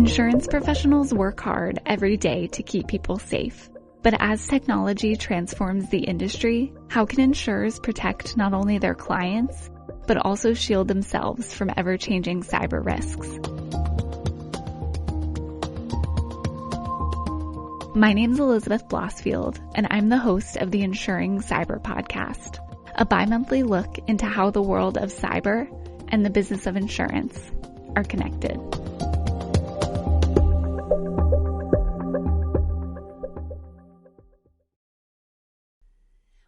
Insurance professionals work hard every day to keep people safe. But as technology transforms the industry, how can insurers protect not only their clients, but also shield themselves from ever-changing cyber risks? My name's Elizabeth Blossfield, and I'm the host of the Insuring Cyber Podcast, a bi-monthly look into how the world of cyber and the business of insurance are connected.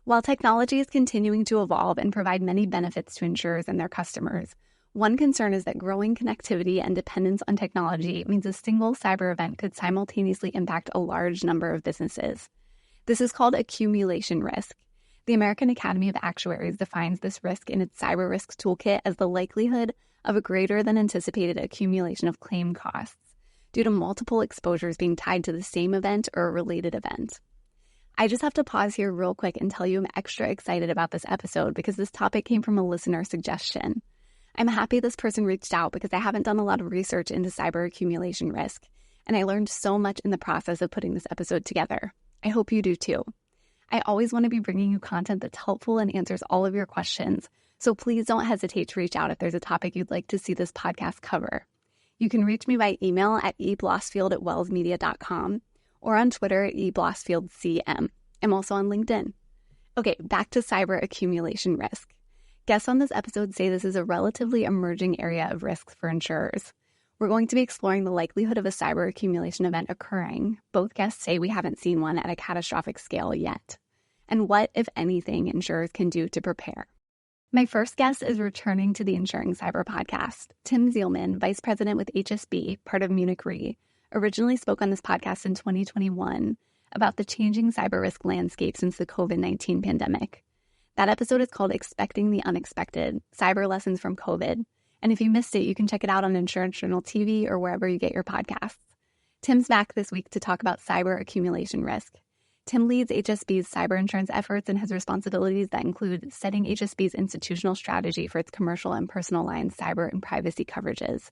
While technology is continuing to evolve and provide many benefits to insurers and their customers, one concern is that growing connectivity and dependence on technology means a single cyber event could simultaneously impact a large number of businesses. This is called accumulation risk. The American Academy of Actuaries defines this risk in its cyber risks toolkit as the likelihood of a greater than anticipated accumulation of claim costs due to multiple exposures being tied to the same event or a related event. I just have to pause here real quick and tell you I'm extra excited about this episode because this topic came from a listener suggestion. I'm happy this person reached out because I haven't done a lot of research into cyber accumulation risk, and I learned so much in the process of putting this episode together. I hope you do too. I always want to be bringing you content that's helpful and answers all of your questions, so please don't hesitate to reach out if there's a topic you'd like to see this podcast cover. You can reach me by email at eblossfield@wellsmedia.com or on Twitter at eblossfieldcm. I'm also on LinkedIn. Okay, back to cyber accumulation risk. Guests on this episode say this is a relatively emerging area of risk for insurers. We're going to be exploring the likelihood of a cyber accumulation event occurring. Both guests say we haven't seen one at a catastrophic scale yet. And what, if anything, insurers can do to prepare. My first guest is returning to the Insuring Cyber Podcast. Tim Zeilman, Vice President with HSB, part of Munich Re, originally spoke on this podcast in 2021 about the changing cyber risk landscape since the COVID-19 pandemic. That episode is called Expecting the Unexpected, Cyber Lessons from COVID. And if you missed it, you can check it out on Insurance Journal TV or wherever you get your podcasts. Tim's back this week to talk about cyber accumulation risk. Tim leads HSB's cyber insurance efforts and has responsibilities that include setting HSB's institutional strategy for its commercial and personal lines cyber and privacy coverages.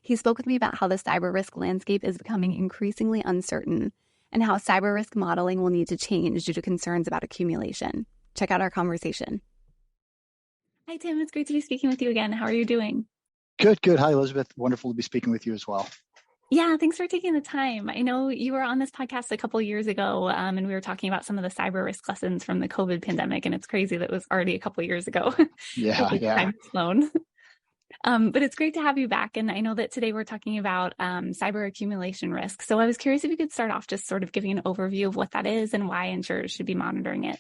He spoke with me about how the cyber risk landscape is becoming increasingly uncertain and how cyber risk modeling will need to change due to concerns about accumulation. Check out our conversation. Hi, Tim. It's great to be speaking with you again. How are you doing? Good. Hi, Elizabeth. Wonderful to be speaking with you as well. Yeah, thanks for taking the time. I know you were on this podcast a couple of years ago, and we were talking about some of the cyber risk lessons from the COVID pandemic, and it's crazy that it was already a couple of years ago. Yeah. Time's flown. But it's great to have you back. And I know that today we're talking about cyber accumulation risk. So I was curious if you could start off just sort of giving an overview of what that is and why insurers should be monitoring it.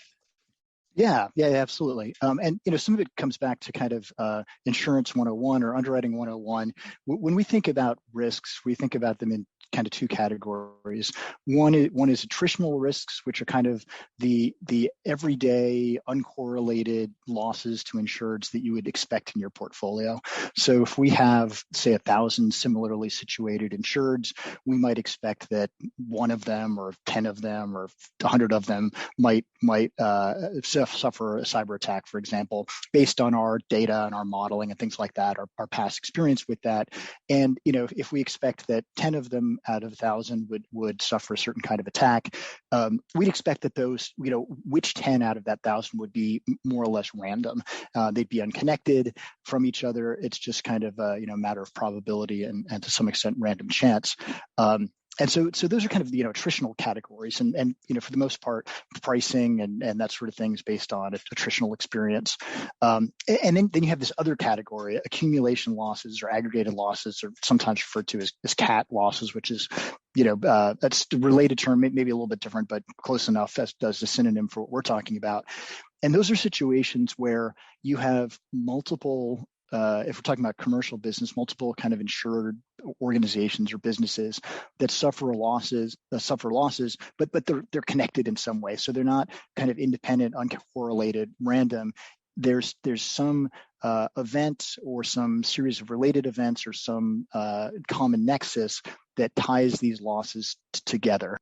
Yeah, absolutely. And, some of it comes back to kind of insurance 101 or underwriting 101. When we think about risks, we think about them in kind of two categories. One is attritional risks, which are kind of the everyday uncorrelated losses to insureds that you would expect in your portfolio. So if we have, say, 1,000 similarly situated insureds, we might expect that one of them or 10 of them or 100 of them might suffer a cyber attack, for example, based on our data and our modeling and things like that, our past experience with that. And, if we expect that 10 of them out of 1,000 would suffer a certain kind of attack, we'd expect that those, which 10 out of that 1,000 would be more or less random. They'd be unconnected from each other. It's just kind of a matter of probability and to some extent random chance. And so those are kind of the attritional categories, and for the most part, pricing and that sort of thing is based on attritional experience. And then you have this other category, accumulation losses or aggregated losses, or sometimes referred to as CAT losses, which is that's the related term, maybe a little bit different, but close enough as does a synonym for what we're talking about. And those are situations where you have multiple. If we're talking about commercial business, multiple kind of insured organizations or businesses that suffer losses, but they're connected in some way. So they're not kind of independent, uncorrelated, random. There's some event or some series of related events or some common nexus that ties these losses together.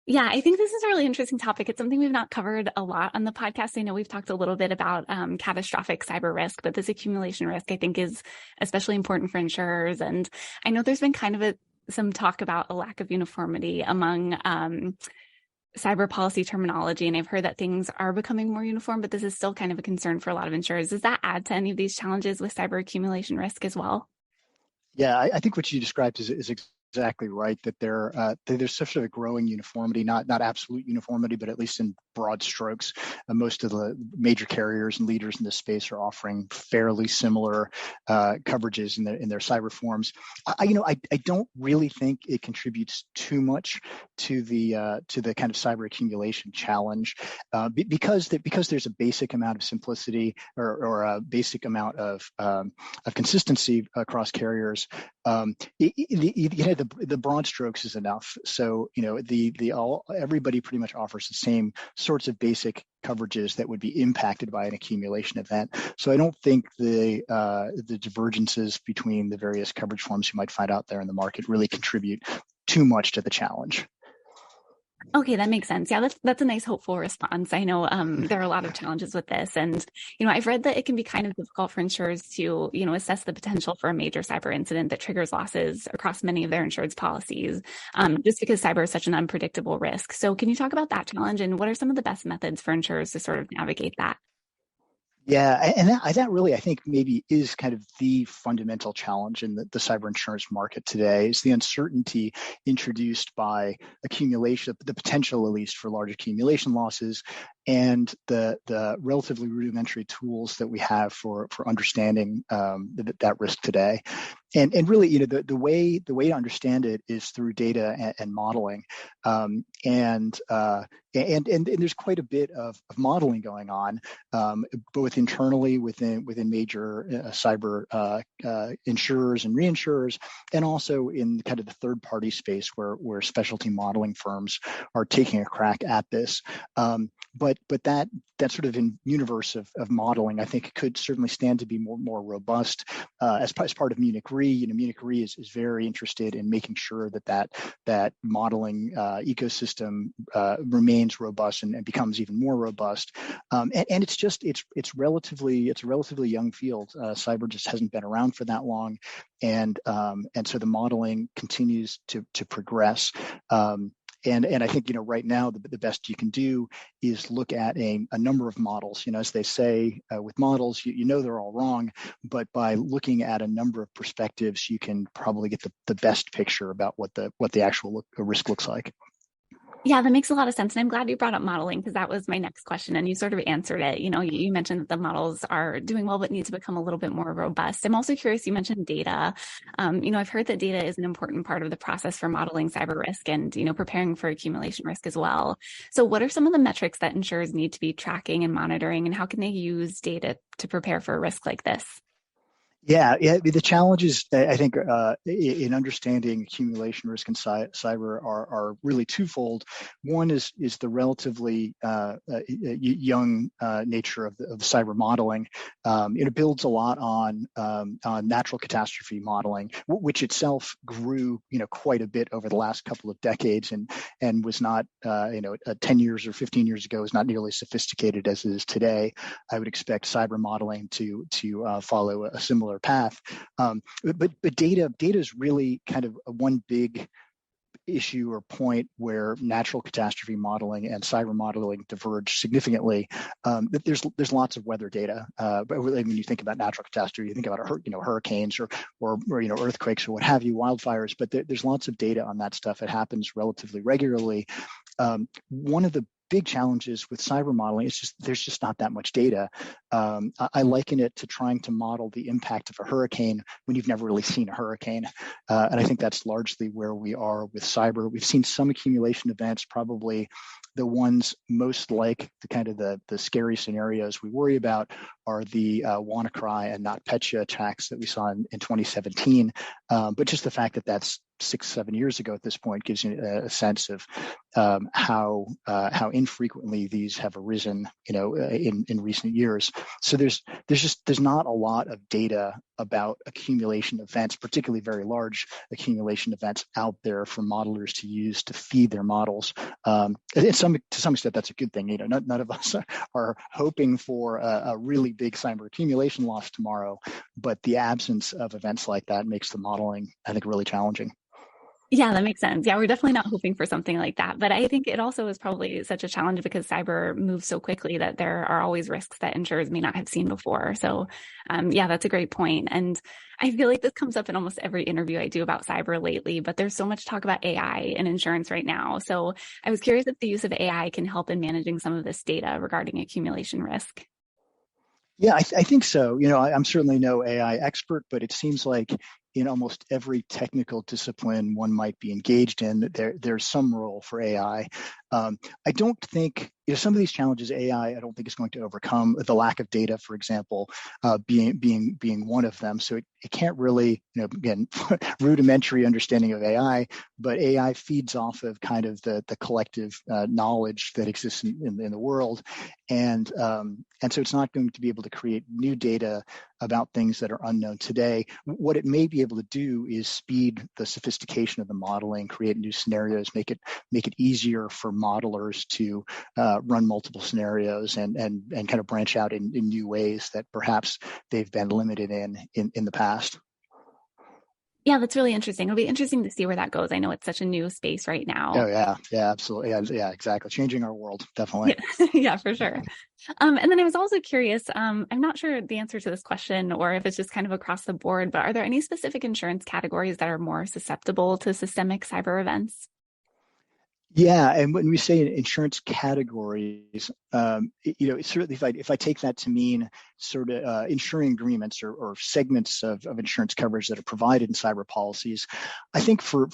Yeah, I think this is a really interesting topic. It's something we've not covered a lot on the podcast. I know we've talked a little bit about catastrophic cyber risk, but this accumulation risk, I think, is especially important for insurers. And I know there's been kind of some talk about a lack of uniformity among cyber policy terminology, and I've heard that things are becoming more uniform, but this is still kind of a concern for a lot of insurers. Does that add to any of these challenges with cyber accumulation risk as well? Yeah, I think what you described is exactly right, that there's such a growing uniformity, not absolute uniformity, but at least in broad strokes. Most of the major carriers and leaders in this space are offering fairly similar coverages in their cyber forms. I don't really think it contributes too much to the kind of cyber accumulation challenge, because there's a basic amount of simplicity or a basic amount of consistency across carriers. The broad strokes is enough. So everybody pretty much offers the same sorts of basic coverages that would be impacted by an accumulation event. So I don't think the divergences between the various coverage forms you might find out there in the market really contribute too much to the challenge. Okay, that makes sense. Yeah, that's a nice, hopeful response. I know there are a lot of challenges with this, and I've read that it can be kind of difficult for insurers to assess the potential for a major cyber incident that triggers losses across many of their insured's policies, just because cyber is such an unpredictable risk. So, can you talk about that challenge, and what are some of the best methods for insurers to sort of navigate that? Yeah, and that really, I think, maybe is kind of the fundamental challenge in the cyber insurance market today, is the uncertainty introduced by accumulation, the potential at least for large accumulation losses, and the relatively rudimentary tools that we have for understanding that risk today. And really, the way to understand it is through data and modeling, and there's quite a bit of modeling going on, both internally within major cyber insurers and reinsurers, and also in kind of the third party space where specialty modeling firms are taking a crack at this. But that sort of in universe of modeling, I think, could certainly stand to be more robust. As part of Munich Re, Munich Re is very interested in making sure that modeling ecosystem remains robust and becomes even more robust. And it's a relatively young field. Cyber just hasn't been around for that long, and so the modeling continues to progress. And I think, right now, the best you can do is look at a number of models. As they say with models, they're all wrong, but by looking at a number of perspectives, you can probably get the best picture about what the actual risk looks like. Yeah, that makes a lot of sense. And I'm glad you brought up modeling, because that was my next question. And you sort of answered it. You mentioned that the models are doing well, but need to become a little bit more robust. I'm also curious, you mentioned data. I've heard that data is an important part of the process for modeling cyber risk and, preparing for accumulation risk as well. So what are some of the metrics that insurers need to be tracking and monitoring, and how can they use data to prepare for a risk like this? Yeah. The challenges, I think, in understanding accumulation risk in cyber are really twofold. One is the relatively young nature of the cyber modeling. It builds a lot on natural catastrophe modeling, which itself grew quite a bit over the last couple of decades, and was not 10 years or 15 years ago is not nearly as sophisticated as it is today. I would expect cyber modeling to follow a similar path. But data is really kind of one big issue or point where natural catastrophe modeling and cyber modeling diverge significantly. There's lots of weather data, but when you think about natural catastrophe, you think about hurricanes or earthquakes or what have you, wildfires. But there's lots of data on that stuff. It happens relatively regularly. One of the big challenges with cyber modeling is there's just not that much data. I liken it to trying to model the impact of a hurricane when you've never really seen a hurricane. And I think that's largely where we are with cyber. We've seen some accumulation events, probably the ones most like the kind of the scary scenarios we worry about are the WannaCry and NotPetya attacks that we saw in 2017. But just the fact that that's 6-7 years ago at this point gives you a sense of how infrequently these have arisen, in recent years. So there's not a lot of data about accumulation events, particularly very large accumulation events, out there for modelers to use to feed their models. To some extent, that's a good thing. None of us are hoping for a really big cyber accumulation loss tomorrow, but the absence of events like that makes the modeling, I think, really challenging. Yeah, that makes sense. Yeah, we're definitely not hoping for something like that. But I think it also is probably such a challenge because cyber moves so quickly that there are always risks that insurers may not have seen before. So, yeah, that's a great point. And I feel like this comes up in almost every interview I do about cyber lately, but there's so much talk about AI in insurance right now. So I was curious if the use of AI can help in managing some of this data regarding accumulation risk. Yeah, I think so. I'm certainly no AI expert, but it seems like in almost every technical discipline one might be engaged in, there's some role for AI. I don't think some of these challenges I don't think is going to overcome. The lack of data, for example, being one of them. So it can't really, again, rudimentary understanding of AI, but AI feeds off of kind of the collective knowledge that exists in the world, and so it's not going to be able to create new data about things that are unknown today. What it may be able to do is speed the sophistication of the modeling, create new scenarios, make it easier for modelers to run multiple scenarios and kind of branch out in new ways that perhaps they've been limited in the past. Yeah, that's really interesting. It'll be interesting to see where that goes. I know it's such a new space right now. Oh yeah, absolutely. Yeah, exactly. Changing our world, definitely. Yeah, yeah, for sure. And then I was also curious, I'm not sure the answer to this question or if it's just kind of across the board, but are there any specific insurance categories that are more susceptible to systemic cyber events? Yeah, and when we say insurance categories, certainly if I take that to mean sort of insuring agreements or segments of insurance coverage that are provided in cyber policies, I think for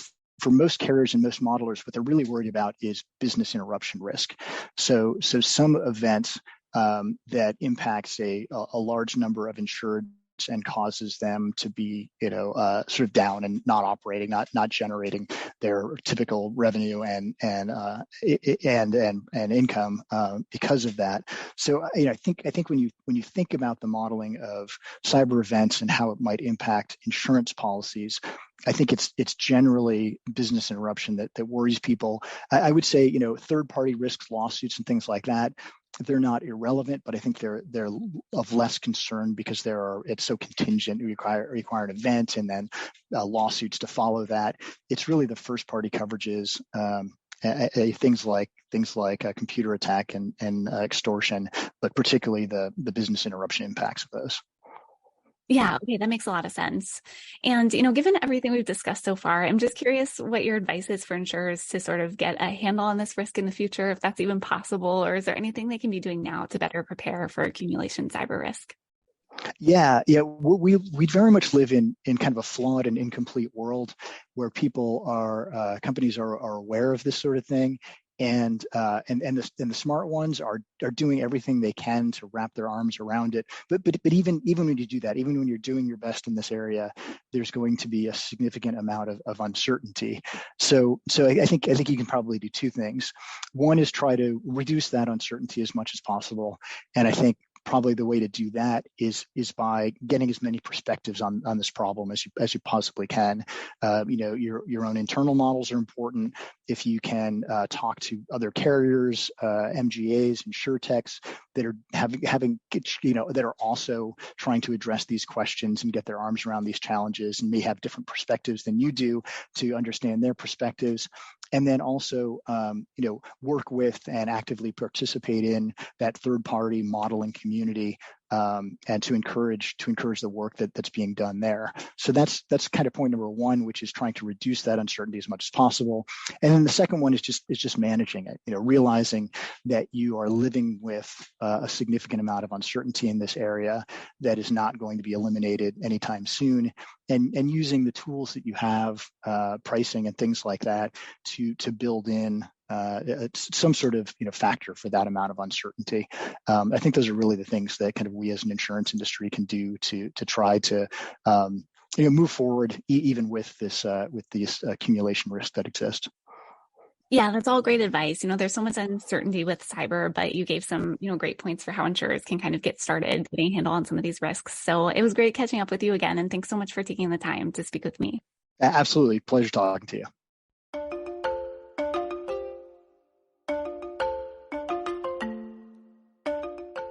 most carriers and most modelers, what they're really worried about is business interruption risk. So some event that impacts a large number of insured and causes them to be, sort of down and not operating, not generating their typical revenue and income because of that. So, I think when you think about the modeling of cyber events and how it might impact insurance policies, I think it's generally business interruption that worries people. I would say, third-party risks, lawsuits, and things like that, they're not irrelevant, but I think they're of less concern because it's so contingent. You require an event and then lawsuits to follow that. It's really the first-party coverages. Things like a computer attack and extortion, but particularly the business interruption impacts of those. Yeah, okay, that makes a lot of sense. And, given everything we've discussed so far, I'm just curious what your advice is for insurers to sort of get a handle on this risk in the future, if that's even possible, or is there anything they can be doing now to better prepare for accumulation cyber risk? Yeah. We very much live in kind of a flawed and incomplete world where companies are aware of this sort of thing. And the smart ones are doing everything they can to wrap their arms around it. But even when you do that, even when you're doing your best in this area, there's going to be a significant amount of uncertainty. So I think you can probably do two things. One is try to reduce that uncertainty as much as possible, and I think probably the way to do that is by getting as many perspectives on this problem as you possibly can. Your own internal models are important. If you can talk to other carriers, MGAs, insurtechs that are that are also trying to address these questions and get their arms around these challenges and may have different perspectives than you do, to understand their perspectives. And then also, work with and actively participate in that third-party modeling community, and to encourage the work that's being done there. So that's kind of point number one, which is trying to reduce that uncertainty as much as possible. And then the second one is just managing it. Realizing that you are living with a significant amount of uncertainty in this area that is not going to be eliminated anytime soon, and using the tools that you have, pricing and things like that, to build in some sort of factor for that amount of uncertainty. I think those are really the things that kind of we as an insurance industry can do to try to move forward even with these accumulation risks that exist. Yeah, that's all great advice. There's so much uncertainty with cyber, but you gave some, great points for how insurers can kind of get started getting a handle on some of these risks. So it was great catching up with you again. And thanks so much for taking the time to speak with me. Absolutely. Pleasure talking to you.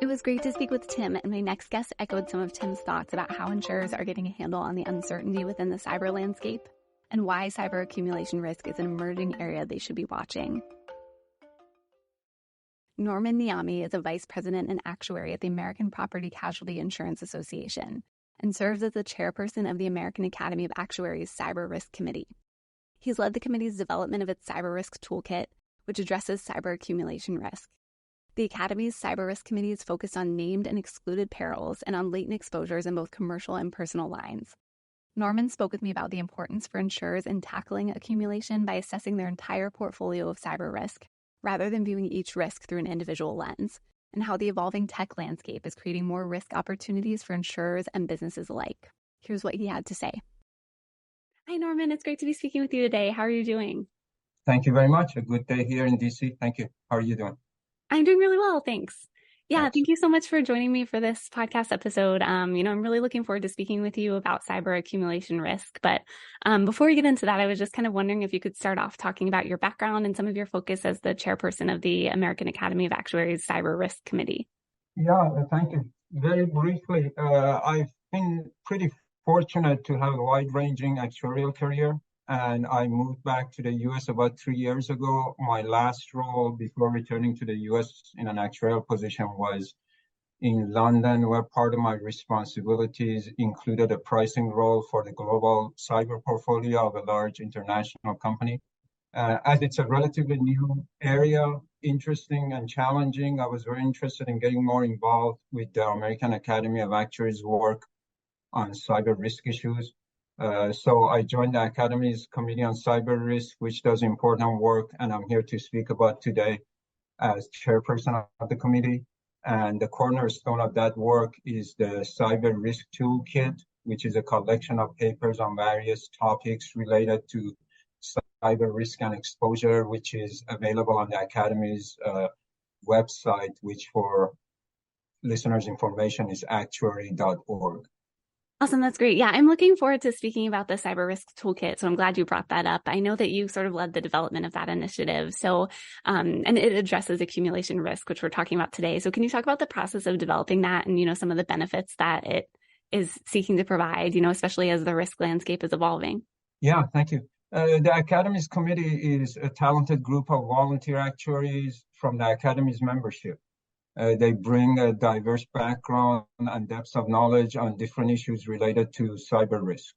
It was great to speak with Tim, and my next guest echoed some of Tim's thoughts about how insurers are getting a handle on the uncertainty within the cyber landscape. and why cyber accumulation risk is an emerging area they should be watching. Norman Niami is a vice president and actuary at the American Property Casualty Insurance Association and serves as the chairperson of the American Academy of Actuaries Cyber Risk Committee. He's led the committee's development of its cyber risk toolkit, which addresses cyber accumulation risk. The Academy's Cyber Risk Committee is focused on named and excluded perils and on latent exposures in both commercial and personal lines. Norman spoke with me about the importance for insurers in tackling accumulation by assessing their entire portfolio of cyber risk, rather than viewing each risk through an individual lens, and how the evolving tech landscape is creating more risk opportunities for insurers and businesses alike. Here's what he had to say. Hi, Norman. It's great to be speaking with you today. How are you doing? Thank you very much. A good day here in DC. Thank you. How are you doing? I'm doing really well, thanks. Yeah, thank you so much for joining me for this podcast episode. I'm really looking forward to speaking with you about cyber accumulation risk. But before we get into that, I was just kind of wondering if you could start off talking about your background and some of your focus as the chairperson of the American Academy of Actuaries Cyber Risk Committee. Yeah, thank you. Very briefly, I've been pretty fortunate to have a wide-ranging actuarial career, and I moved back to the U.S. about 3 years ago. My last role before returning to the U.S. in an actuarial position was in London, where part of my responsibilities included a pricing role for the global cyber portfolio of a large international company. As it's a relatively new area, interesting and challenging, I was very interested in getting more involved with the American Academy of Actuaries work on cyber risk issues. So I joined the Academy's Committee on Cyber Risk, which does important work, and I'm here to speak about today as chairperson of the committee. And the cornerstone of that work is the Cyber Risk Toolkit, which is a collection of papers on various topics related to cyber risk and exposure, which is available on the Academy's website, which for listeners' information is actuary.org. Awesome. That's great. Yeah, I'm looking forward to speaking about the Cyber Risk Toolkit. So I'm glad you brought that up. I know that you sort of led the development of that initiative. So, and it addresses accumulation risk, which we're talking about today. So can you talk about the process of developing that and, some of the benefits that it is seeking to provide, especially as the risk landscape is evolving? Yeah, thank you. The Academy's committee is a talented group of volunteer actuaries from the Academy's membership. They bring a diverse background and depth of knowledge on different issues related to cyber risk.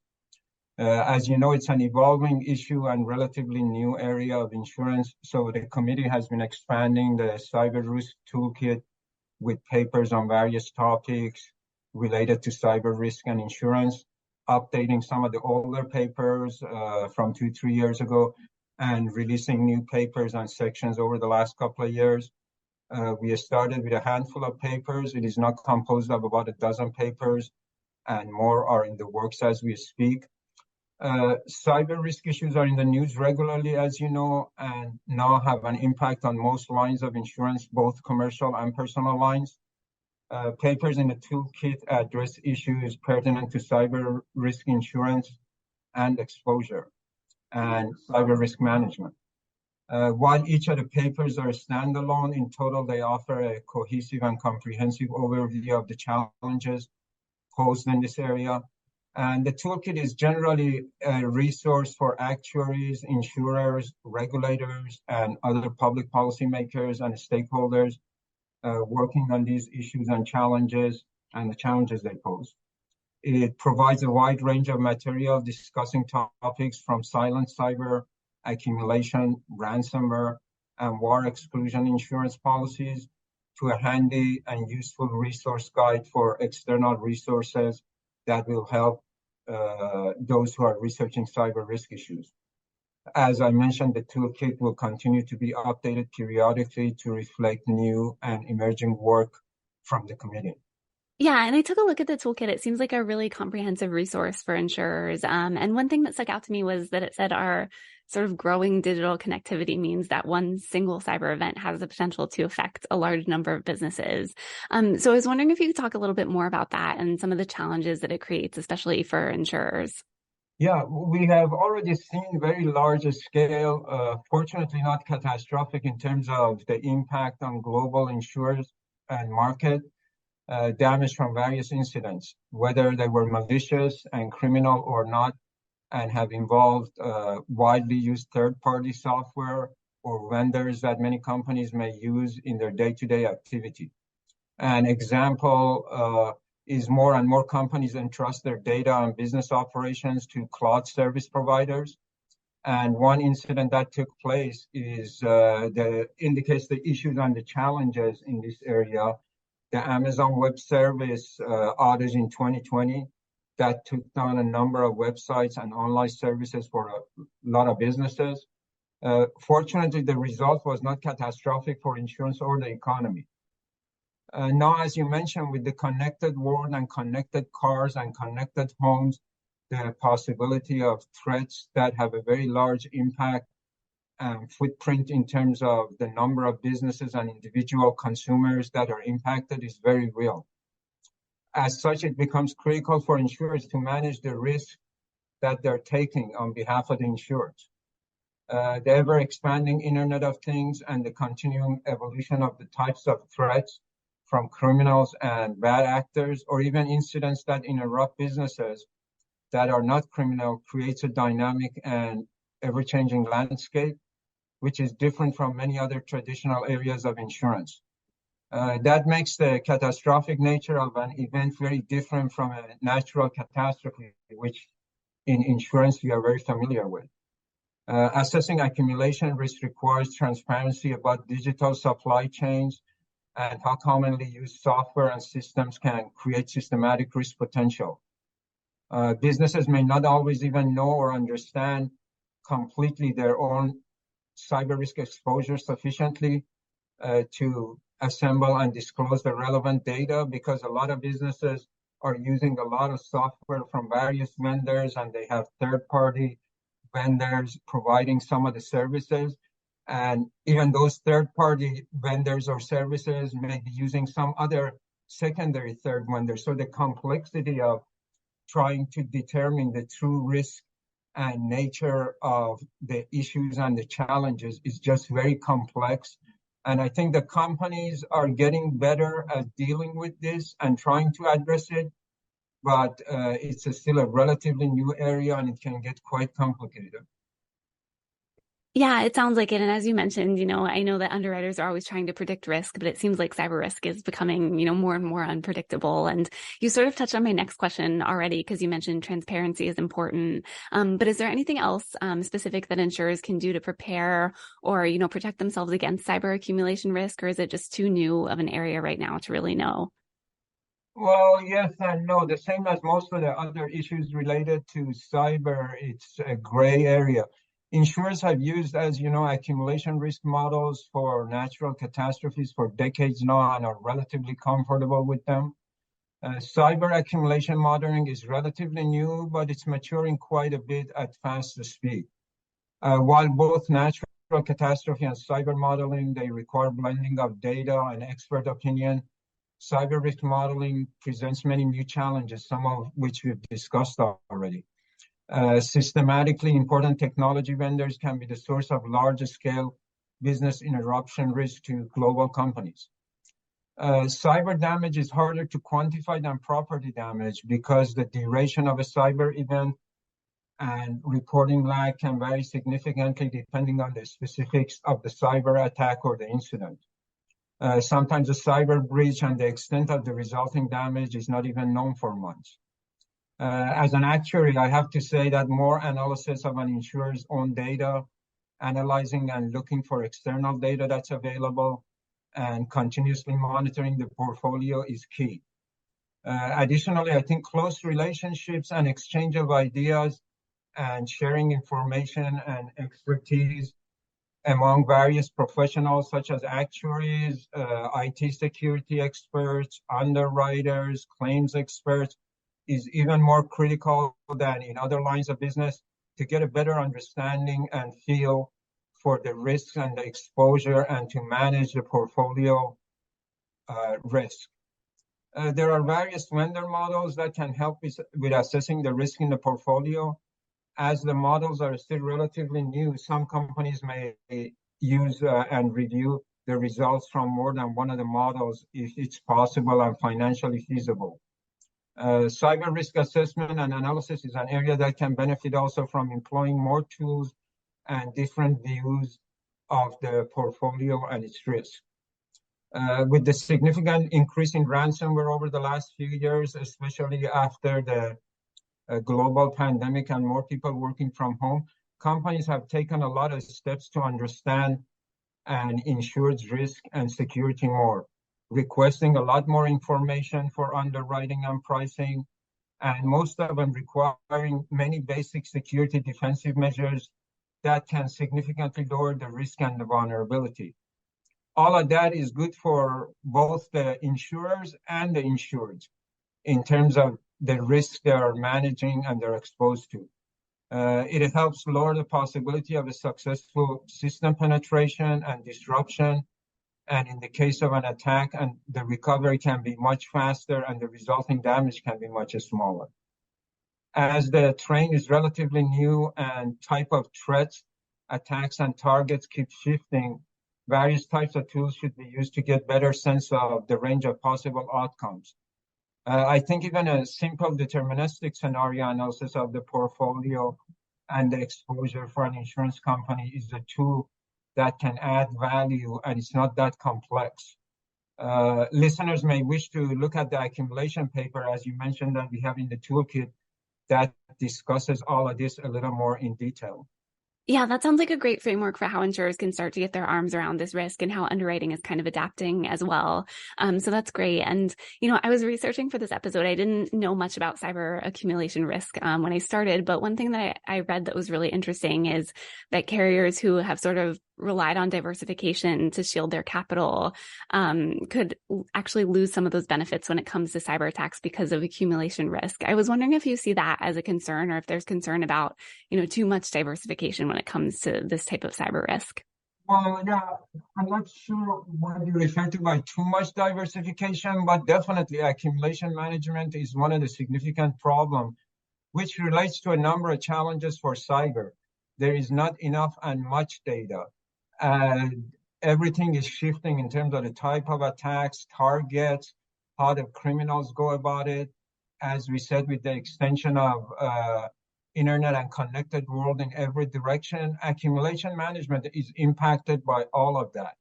As you know, it's an evolving issue and relatively new area of insurance. So the committee has been expanding the Cyber Risk Toolkit with papers on various topics related to cyber risk and insurance, updating some of the older papers from 2-3 years ago, and releasing new papers and sections over the last couple of years. We started with a handful of papers. It is now composed of about a dozen papers, and more are in the works as we speak. Cyber risk issues are in the news regularly, as you know, and now have an impact on most lines of insurance, both commercial and personal lines. Papers in the toolkit address issues pertinent to cyber risk insurance and exposure and cyber risk management. While each of the papers are standalone, in total they offer a cohesive and comprehensive overview of the challenges posed in this area. And the toolkit is generally a resource for actuaries, insurers, regulators, and other public policymakers and stakeholders working on these issues and the challenges they pose. It provides a wide range of material discussing topics from silent cyber, accumulation, ransomware, and war exclusion insurance policies to a handy and useful resource guide for external resources that will help those who are researching cyber risk issues. As I mentioned, the toolkit will continue to be updated periodically to reflect new and emerging work from the committee. Yeah, and I took a look at the toolkit. It seems like a really comprehensive resource for insurers. And one thing that stuck out to me was that it said our sort of growing digital connectivity means that one single cyber event has the potential to affect a large number of businesses. So I was wondering if you could talk a little bit more about that and some of the challenges that it creates, especially for insurers. Yeah, we have already seen very large scale, fortunately not catastrophic in terms of the impact on global insurers and market. Damage from various incidents, whether they were malicious and criminal or not, and have involved widely used third-party software or vendors that many companies may use in their day-to-day activity. An example is more and more companies entrust their data and business operations to cloud service providers. And one incident that took place is indicates the issues and the challenges in this area. The Amazon Web Service outage in 2020 that took down a number of websites and online services for a lot of businesses. Fortunately, the result was not catastrophic for insurance or the economy. Now, as you mentioned, with the connected world and connected cars and connected homes, the possibility of threats that have a very large impact and footprint in terms of the number of businesses and individual consumers that are impacted is very real. As such, it becomes critical for insurers to manage the risk that they're taking on behalf of the insureds. The ever-expanding Internet of Things and the continuing evolution of the types of threats from criminals and bad actors, or even incidents that interrupt businesses that are not criminal, creates a dynamic and ever-changing landscape, which is different from many other traditional areas of insurance. That makes the catastrophic nature of an event very different from a natural catastrophe, which in insurance we are very familiar with. Assessing accumulation risk requires transparency about digital supply chains and how commonly used software and systems can create systematic risk potential. Businesses may not always even know or understand completely their own cyber risk exposure sufficiently to assemble and disclose the relevant data, because a lot of businesses are using a lot of software from various vendors, and they have third-party vendors providing some of the services. And even those third-party vendors or services may be using some other secondary third vendors. So the complexity of trying to determine the true risk and nature of the issues and the challenges is just very complex. And I think the companies are getting better at dealing with this and trying to address it, but it's still a relatively new area and it can get quite complicated. Yeah, it sounds like it. And as you mentioned, I know that underwriters are always trying to predict risk, but it seems like cyber risk is becoming, more and more unpredictable. And you sort of touched on my next question already, because you mentioned transparency is important. But is there anything else specific that insurers can do to prepare or, protect themselves against cyber accumulation risk? Or is it just too new of an area right now to really know? Well, yes and no. The same as most of the other issues related to cyber, it's a gray area. Insurers have used, as you know, accumulation risk models for natural catastrophes for decades now and are relatively comfortable with them. Cyber accumulation modeling is relatively new, but it's maturing quite a bit at fast speed. While both natural catastrophe and cyber modeling, they require blending of data and expert opinion, cyber risk modeling presents many new challenges, some of which we've discussed already. Systematically important technology vendors can be the source of large-scale business interruption risk to global companies. Cyber damage is harder to quantify than property damage because the duration of a cyber event and reporting lag can vary significantly depending on the specifics of the cyber attack or the incident. Sometimes a cyber breach and the extent of the resulting damage is not even known for months. As an actuary, I have to say that more analysis of an insurer's own data, analyzing and looking for external data that's available, and continuously monitoring the portfolio is key. Additionally, I think close relationships and exchange of ideas and sharing information and expertise among various professionals such as actuaries, IT security experts, underwriters, claims experts, is even more critical than in other lines of business to get a better understanding and feel for the risks and the exposure and to manage the portfolio risk. There are various vendor models that can help with assessing the risk in the portfolio. As the models are still relatively new, some companies may use and review the results from more than one of the models if it's possible and financially feasible. Cyber risk assessment and analysis is an area that can benefit also from employing more tools and different views of the portfolio and its risk. With the significant increase in ransomware over the last few years, especially after the global pandemic and more people working from home, companies have taken a lot of steps to understand and insured's risk and security more, requesting a lot more information for underwriting and pricing, and most of them requiring many basic security defensive measures that can significantly lower the risk and the vulnerability. All of that is good for both the insurers and the insured in terms of the risk they are managing and they're exposed to. It helps lower the possibility of a successful system penetration and disruption. And in the case of an attack, and the recovery can be much faster and the resulting damage can be much smaller. As the terrain is relatively new and type of threats, attacks, and targets keep shifting, various types of tools should be used to get better sense of the range of possible outcomes. I think even a simple deterministic scenario analysis of the portfolio and the exposure for an insurance company is a tool that can add value, and it's not that complex. Listeners may wish to look at the accumulation paper, as you mentioned, that we have in the toolkit that discusses all of this a little more in detail. Yeah, that sounds like a great framework for how insurers can start to get their arms around this risk and how underwriting is kind of adapting as well. So that's great. And, I was researching for this episode. I didn't know much about cyber accumulation risk when I started, but one thing that I read that was really interesting is that carriers who have sort of relied on diversification to shield their capital could actually lose some of those benefits when it comes to cyber attacks because of accumulation risk. I was wondering if you see that as a concern, or if there's concern about, too much diversification when it comes to this type of cyber risk. Well, yeah, I'm not sure what you refer to by too much diversification, but definitely accumulation management is one of the significant problems, which relates to a number of challenges for cyber. There is not enough and much data. Everything is shifting in terms of the type of attacks, targets, how the criminals go about it. As we said, with the extension of internet and connected world in every direction, accumulation management is impacted by all of that.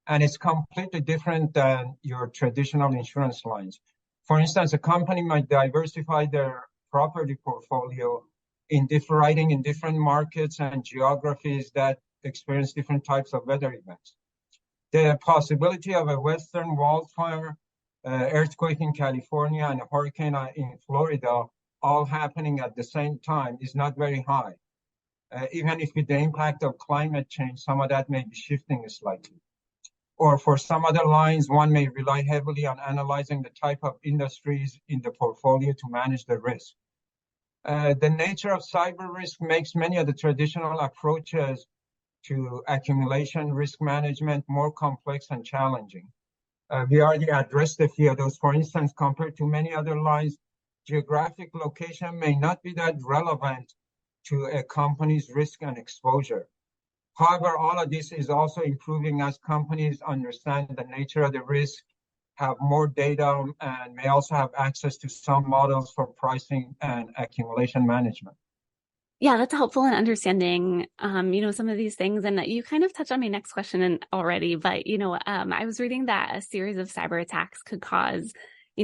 And it's completely different than your traditional insurance lines. For instance, a company might diversify their property portfolio in different markets and geographies that experience different types of weather events. The possibility of a western wildfire, earthquake in California, and a hurricane in Florida all happening at the same time is not very high. Even if with the impact of climate change, some of that may be shifting slightly. Or for some other lines, one may rely heavily on analyzing the type of industries in the portfolio to manage the risk. The nature of cyber risk makes many of the traditional approaches to accumulation risk management more complex and challenging. We already addressed a few of those. For instance, compared to many other lines, geographic location may not be that relevant to a company's risk and exposure. However, all of this is also improving as companies understand the nature of the risk, have more data, and may also have access to some models for pricing and accumulation management. Yeah, that's helpful in understanding, some of these things. And you kind of touched on my next question already, but, I was reading that a series of cyber attacks could cause,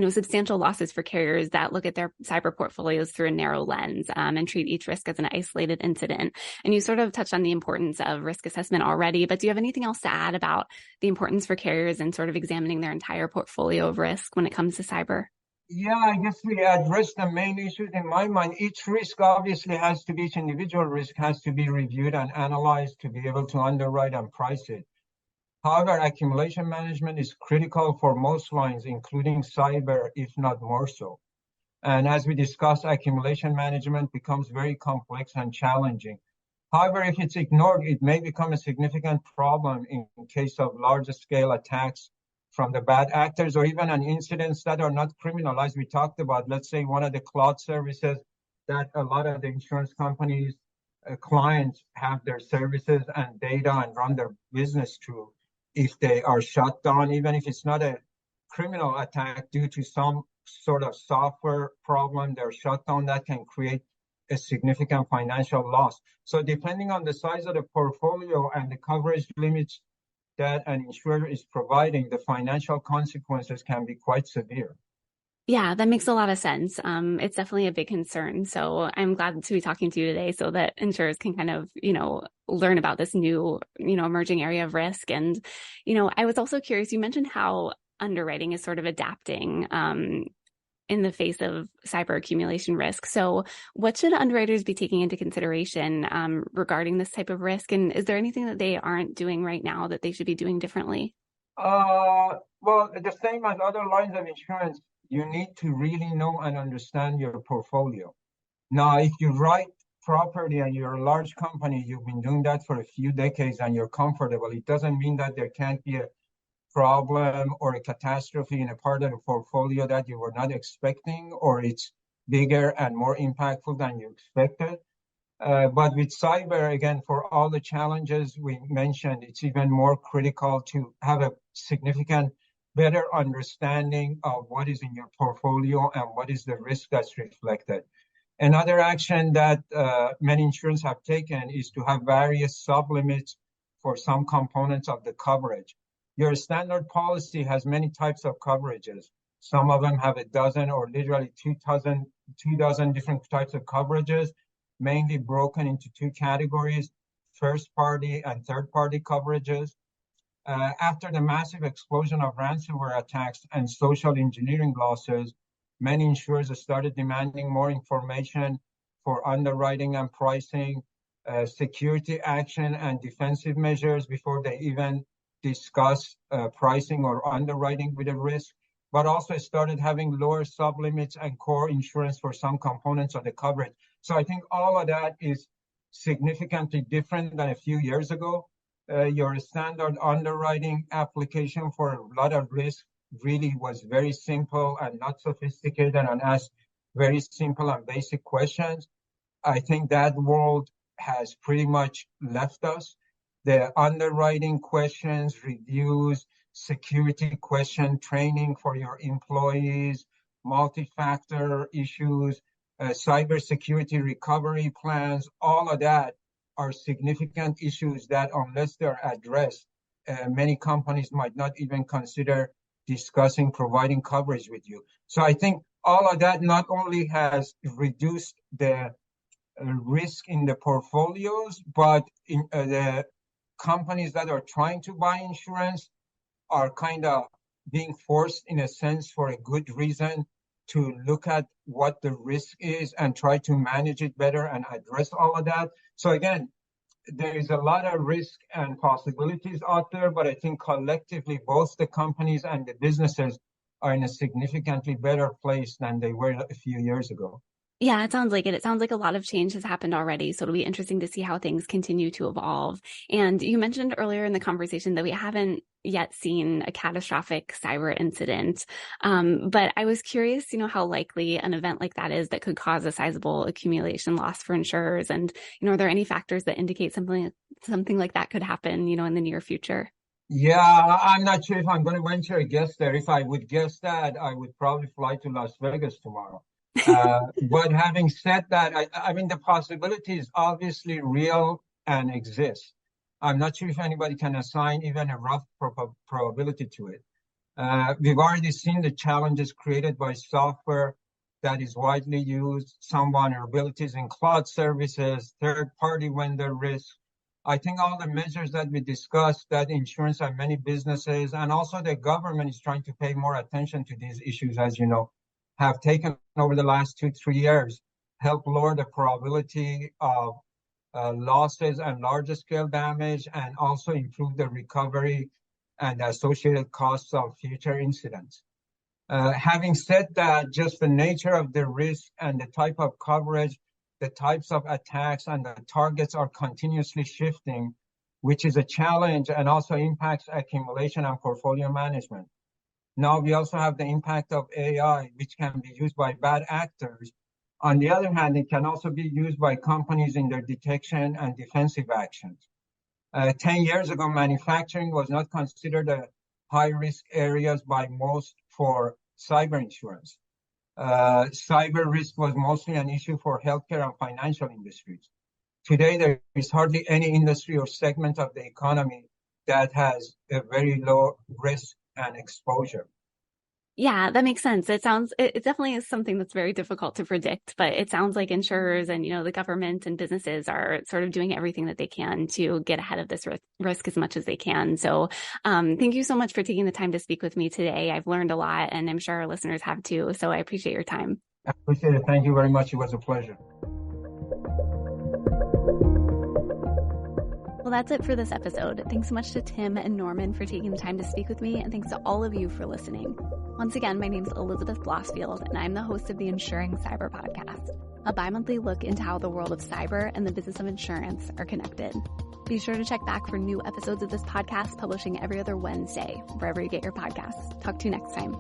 substantial losses for carriers that look at their cyber portfolios through a narrow lens and treat each risk as an isolated incident. And you sort of touched on the importance of risk assessment already, but do you have anything else to add about the importance for carriers in sort of examining their entire portfolio of risk when it comes to cyber? Yeah, I guess we addressed the main issues in my mind. Each individual risk has to be reviewed and analyzed to be able to underwrite and price it. However, accumulation management is critical for most lines, including cyber, if not more so. And as we discussed, accumulation management becomes very complex and challenging. However, if it's ignored, it may become a significant problem in case of larger scale attacks from the bad actors, or even on incidents that are not criminal, as we talked about. Let's say one of the cloud services that a lot of the insurance companies' clients have their services and data and run their business through. If they are shut down, even if it's not a criminal attack due to some sort of software problem, their shutdown, that can create a significant financial loss. So depending on the size of the portfolio and the coverage limits that an insurer is providing, the financial consequences can be quite severe. Yeah, that makes a lot of sense. It's definitely a big concern. So I'm glad to be talking to you today so that insurers can kind of, learn about this new, emerging area of risk. And, I was also curious, you mentioned how underwriting is sort of adapting in the face of cyber accumulation risk. So what should underwriters be taking into consideration regarding this type of risk? And is there anything that they aren't doing right now that they should be doing differently? Well, the same as other lines of insurance, you need to really know and understand your portfolio. Now, if you write property and you're a large company, you've been doing that for a few decades and you're comfortable, it doesn't mean that there can't be a problem or a catastrophe in a part of the portfolio that you were not expecting, or it's bigger and more impactful than you expected. But with cyber, again, for all the challenges we mentioned, it's even more critical to have a significant, better understanding of what is in your portfolio and what is the risk that's reflected. Another action that many insurers have taken is to have various sublimits for some components of the coverage. Your standard policy has many types of coverages. Some of them have a dozen or literally two dozen different types of coverages, mainly broken into two categories, first-party and third-party coverages. After the massive explosion of ransomware attacks and social engineering losses, many insurers started demanding more information for underwriting and pricing, security action and defensive measures before they even discuss pricing or underwriting with a risk, but also started having lower sublimits and core insurance for some components of the coverage. So I think all of that is significantly different than a few years ago. Your standard underwriting application for a lot of risk really was very simple and not sophisticated and asked very simple and basic questions. I think that world has pretty much left us. The underwriting questions, reviews, security question training for your employees, multi-factor issues, cybersecurity recovery plans, all of that are significant issues that unless they're addressed, many companies might not even consider discussing providing coverage with you. So I think all of that not only has reduced the risk in the portfolios, but in the companies that are trying to buy insurance are kind of being forced, in a sense, for a good reason, to look at what the risk is and try to manage it better and address all of that. So again, there is a lot of risk and possibilities out there, but I think collectively, both the companies and the businesses are in a significantly better place than they were a few years ago. Yeah, it sounds like it. It sounds like a lot of change has happened already. So it'll be interesting to see how things continue to evolve. And you mentioned earlier in the conversation that we haven't yet seen a catastrophic cyber incident. But I was curious, how likely an event like that is that could cause a sizable accumulation loss for insurers. And, are there any factors that indicate something like that could happen, in the near future? Yeah, I'm not sure if I'm going to venture a guess there. If I would guess that, I would probably fly to Las Vegas tomorrow. But having said that, I mean, the possibility is obviously real and exists. I'm not sure if anybody can assign even a rough probability to it. We've already seen the challenges created by software that is widely used, some vulnerabilities in cloud services, third-party vendor risk. I think all the measures that we discussed, that insurance and many businesses, and also the government is trying to pay more attention to these issues, as you know, have taken over the last 2-3 years, help lower the probability of losses and larger scale damage, and also improve the recovery and associated costs of future incidents. Having said that, just the nature of the risk and the type of coverage, the types of attacks and the targets are continuously shifting, which is a challenge and also impacts accumulation and portfolio management. Now we also have the impact of AI, which can be used by bad actors. On the other hand, it can also be used by companies in their detection and defensive actions. 10 years ago, manufacturing was not considered a high-risk areas by most for cyber insurance. cyber risk was mostly an issue for healthcare and financial industries. Today, there is hardly any industry or segment of the economy that has a very low risk and exposure. Yeah, that makes sense. It definitely is something that's very difficult to predict, but it sounds like insurers and, the government and businesses are sort of doing everything that they can to get ahead of this risk as much as they can. So, thank you so much for taking the time to speak with me today. I've learned a lot, and I'm sure our listeners have too. So I appreciate your time. I appreciate it. Thank you very much. It was a pleasure. Well, that's it for this episode. Thanks so much to Tim and Norman for taking the time to speak with me, and thanks to all of you for listening. Once again, my name is Elizabeth Blossfield, and I'm the host of the Insuring Cyber Podcast, a bi-monthly look into how the world of cyber and the business of insurance are connected. Be sure to check back for new episodes of this podcast, publishing every other Wednesday, wherever you get your podcasts. Talk to you next time.